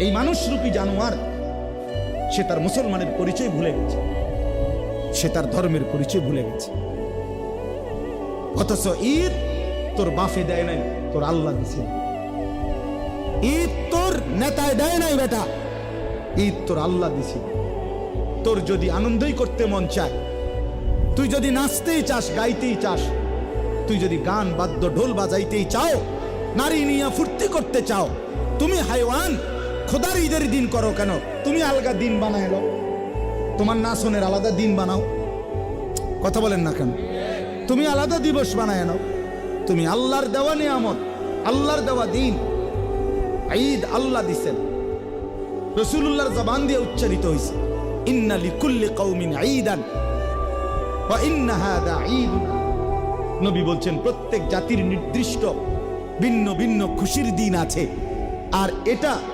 এই মানুষরূপী জানোয়ার সে তার মুসলমানের পরিচয় ভুলে গেছে, সে তার ধর্মের পরিচয় ভুলে গেছে। অথচ ঈদ তোর বাফে দেয় নাই, তোর আল্লাহ দিছে। ঈদ তোর নেতায় দেয় নাই বেটা, ঈদ তোর আল্লাহ দিছে। তোর যদি আনন্দই করতে মন চায়, তুই যদি নাচতেই চাস, গাইতেই চাস, তুই যদি গান বাদ্য ঢোল বাজাইতেই চাও, নারী নিয়ে ফুর্তি করতে চাও, তুমি হাইওয়ান খোদার ঈদের দিন করো কেন? তুমি আলগা দিন বানায় নাও, তোমার নাচনের আলাদা দিন বানাও। কথা বলেন না কেন? তুমি আলাদা দিবস বানায় নাও। তুমি আল্লাহর দেওয়া নিয়ামত, আল্লাহর দেওয়া দিন। ঈদ আল্লাহ দিছেন, রাসূলুল্লাহর জবান দিয়ে উচ্চারিত হয়েছে, ইন্না লিকুল্লি কওমিন ঈদান ওয়া ইন্না হাযা ঈদুন। নবী বলছেন প্রত্যেক জাতির নির্দিষ্ট ভিন্ন ভিন্ন খুশির দিন আছে, আর এটা